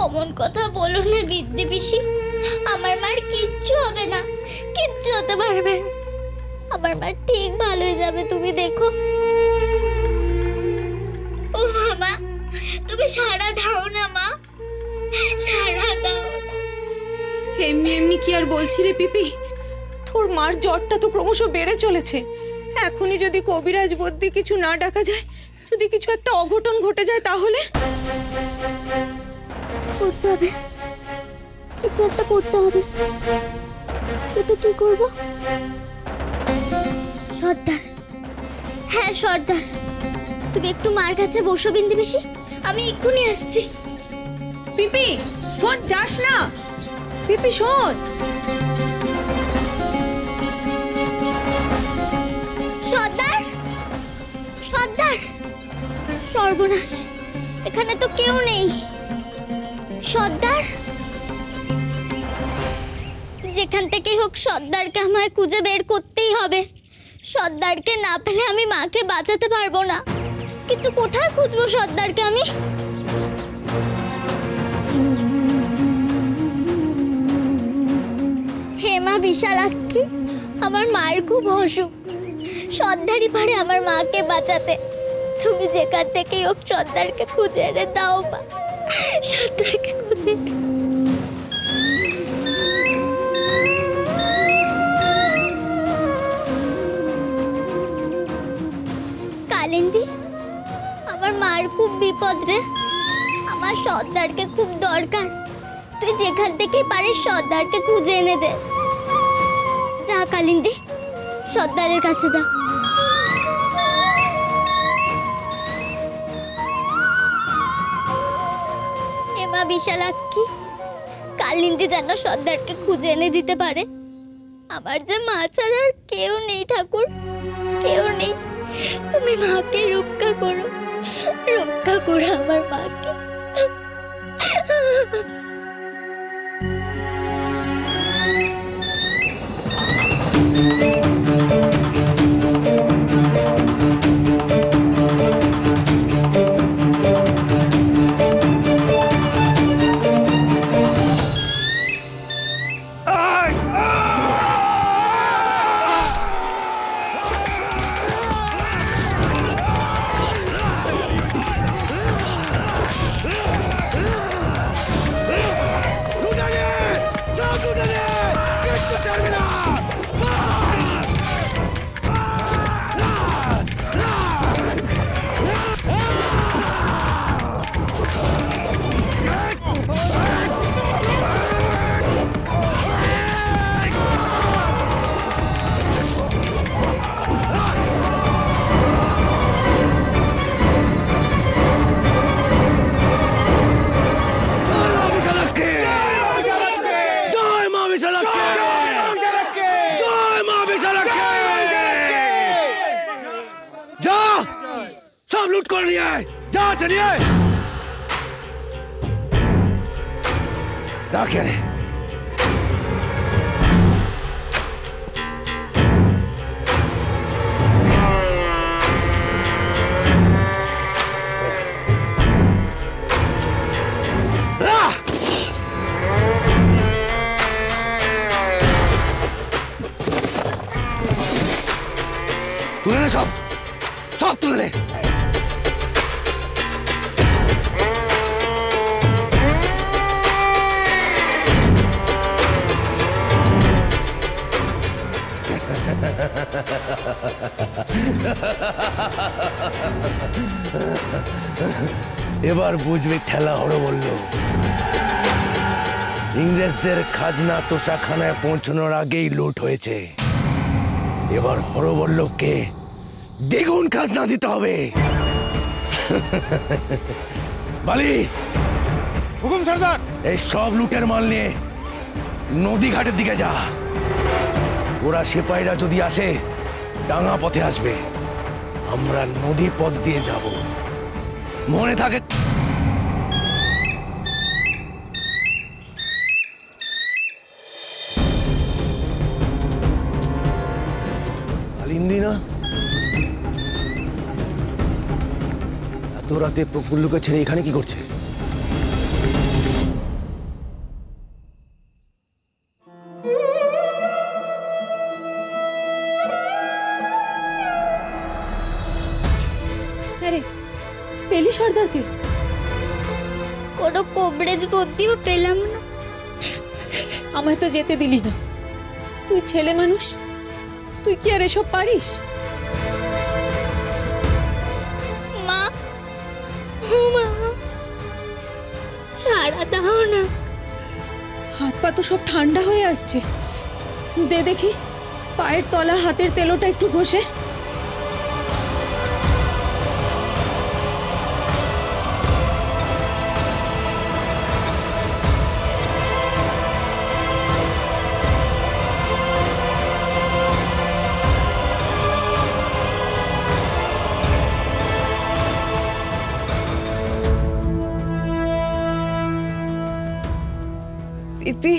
অমন কথা বলো না বিদ্যে পিসি। আমার মার কিচ্ছু হবে না, কিচ্ছু হতে পারবে। আমার মা ঠিক ভালো হয়ে যাবে, তুমি দেখো। ও মামা, তুমি সাড়া দাও না মা, সাড়া দাও না। এমনি এমনি কি আর বলছি রে পিপি, তোর মার জ্বরটা তো ক্রমশ বেড়ে চলেছে। এখনই যদি কবিরাজ বদ্যি কিছু না ডাকা যায়, যদি কিছু একটা অঘটন ঘটে যায় তাহলে করতে হবে, কিছু একটা করতে হবে। কিন্তু কি করব? সর্দার, হ্যাঁ সর্দার, তুমি একটু মার কাছে বসো বিন্দু পিসি, আমি এক্ষুনি আসছি। পিপি শোন, যাস না পিপি, শোন। সর্দার, সর্দার, সর্বনাশ, এখানে তো কেউ নেই। সর্দার, যেখান থেকেই হোক সর্দারকে আমায় খুঁজে বের করতেই হবে। সর্দারকে না পেলে আমি মাকে বাঁচাতে পারবো না। কিন্তু কোথায় খুঁজবো সর্দারকে আমি? হে মা বিশালাক্ষী, আমার মায়ের খুব অসুখ, সর্দারই পারে আমার মাকে বাঁচাতে। তুমি যেখান থেকেই হোক সর্দারকে খুঁজে এনে দাও মা, সর্দারকে খুঁজে। কালিন্দী, আমার মায়ের খুব বিপদ রে, আমার সর্দারকে খুব দরকার। তুই যেখান থেকে পারিস সর্দারকে খুঁজে এনে দে। যা কালিন্দী, সর্দারের কাছে যা। এমা বিশালাক্ষী, কালিন্দী যেন সর্দারকে খুঁজে এনে দিতে পারে। আমার যে মা ছাড়া আর কেউ নেই ঠাকুর, কেউ নেই। তুমি মাকে রক্ষা করো, রক্ষা করো আমার মাকে। लूट कर लिया है, जा चलिए। क्या रे? तूने ना सब तूने এবার বুঝবি ঠেলা হড়ো বলল। ইংরেজদের খাজনা তোষাখানায় পৌঁছানোর আগেই লুট হয়েছে। এবার হরবল্লভকে দ্বিগুণ খাজনা দিতে হবে। বালি, হুকুম সর্দার। এই সব লুটের মাল নিয়ে নদী ঘাটের দিকে যা। ওরা সিপাহীরা যদি আসে ডাঙা পথে আসবে, আমরা নদী পথ দিয়ে যাব। মনে থাকে। কালিন্দী না, এত রাতে প্রফুল্লকে ছেড়ে এখানে কি করছে? সর্দারকে? কোনো কবরেজ বুদ্ধিও পেলাম না। আমায় তো যেতে দিলি না। তুই ছেলে মানুষ, তুই কি আর এসব পারিস? মা, ও মা, সাড়া দাও না। হাত পা তো সব ঠান্ডা হয়ে আসছে। দে দেখি পায়ের তলা হাতের তেলোটা একটু ঘষে। পিপি,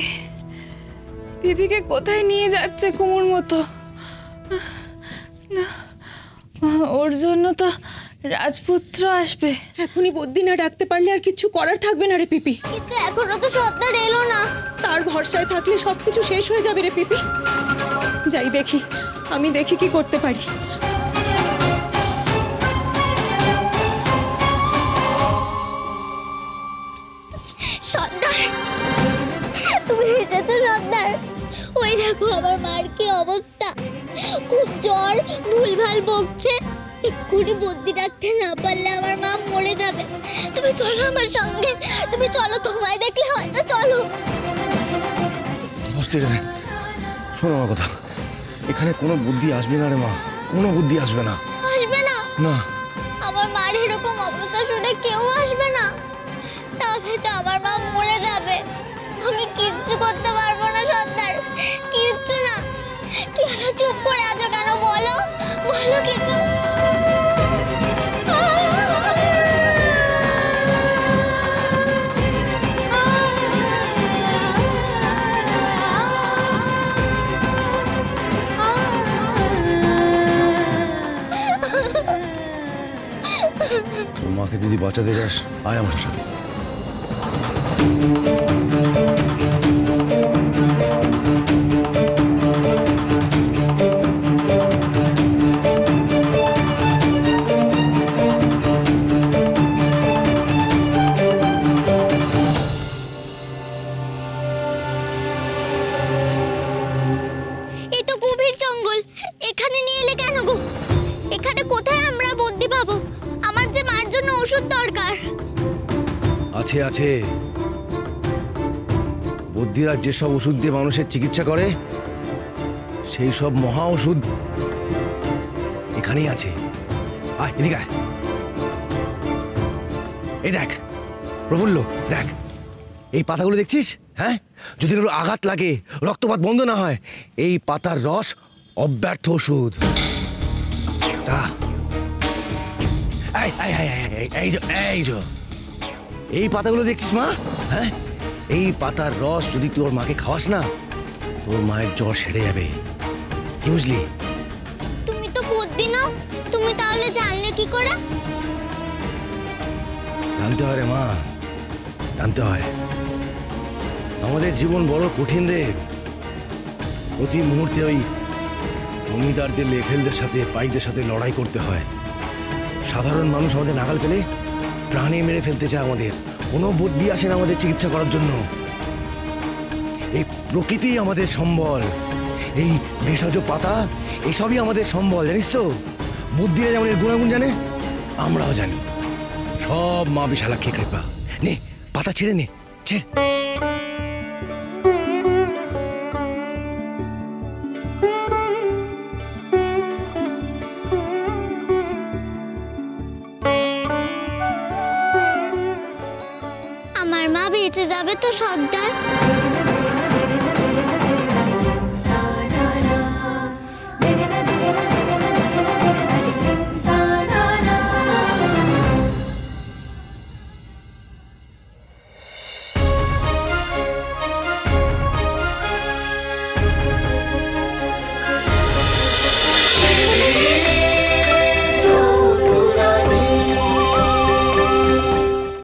পিপিকে কোথায় নিয়ে যাচ্ছে কুমুর মতো? না, ওর জন্য তো রাজপুত্র আসবে। এখনই বদ্যি না ডাকতে পারলে আর কিছু করার থাকবে না রে পিপি। কিন্তু এখনো তো সর্দার এলো না। তার ভরসায় থাকলে সবকিছু শেষ হয়ে যাবে রে পিপি। যাই দেখি, আমি দেখি কি করতে পারি। সর্দার, তুমি এসেছো সর্দার। ওই দেখো আমার মার কি অবস্থা, খুব জ্বর, ভুলভাল বকছে। এক্ষুনি বুদ্ধি ডাকতে না পারলে আমার মা মরে যাবে। তুমি চলো আমার সঙ্গে, তুমি চলো, তোমায় দেখলে হয়তো চলো। বুঝতে গেলে শোনো আমার কথা, এখানে কোনো বুদ্ধি আসবে না রে মা, কোনো বুদ্ধি আসবে না। আসবে না? না, আমার মার এরকম অবস্থা শুনে কেউ আসবে না? তাহলে তো আমার মা মরে যাবে। আমি কিচ্ছু করতে পারবো না সর্দার, কিচ্ছু না। কি হলো, চুপ করে আছো কেন? বলো, বলো কিছু। তোর মাকে যদি বাঁচাতে যাস আয় আমার সাথে। এই তো গভীর জঙ্গল, এখানে নিয়ে এলে কেন গো? এখানে কোথায় আমরা বুদ্ধি পাবো? আমার যে মার জন্য ওষুধ দরকার। আছে আছে, বুদ্ধিরাজ যেসব ওষুধ দিয়ে মানুষের চিকিৎসা করে সেই সব মহা ওষুধ এখানেই আছে। আয় এদিকে আয়। এই দেখ প্রফুল্ল, দেখ এই পাতাগুলো দেখছিস? হ্যাঁ, যদি একটু আঘাত লাগে, রক্তপাত বন্ধ না হয়, এই পাতার রস অব্যর্থ ওষুধ। তা এই পাতাগুলো দেখছিস মা? হ্যাঁ, এই পাতার রস যদি তোর মাকে খাওয়াস না, তোর মায়ের জ্বর সেরে যাবে। কি বুঝলি? তুমি তো বুদ্ধি নাও, তুমি তাহলে জানলে কি করে? জানতে হয় রে মা, জানতে হয়। আমাদের জীবন বড় কঠিন রে। প্রতি মুহূর্তে ওই জমিদারদের লেখেলদের সাথে, পাইকদের সাথে লড়াই করতে হয়। সাধারণ মানুষ আমাদের নাগাল পেলে প্রাণে মেরে ফেলতে চায় আমাদের। কোনো বুদ্ধি আসে না আমাদের চিকিৎসা করার জন্য। এই প্রকৃতি আমাদের সম্বল, এই ভেষজ পাতা এসবই আমাদের সম্বল, জানিস তো? বুদ্ধিরা যেমন এর গুণাগুণ জানে, আমরাও জানি। সব মা বিশালাক্ষী কৃপা। নে পাতা ছেড়ে নে, ছেড়ে। আমার মা বেঁচে যাবে তো সর্দার?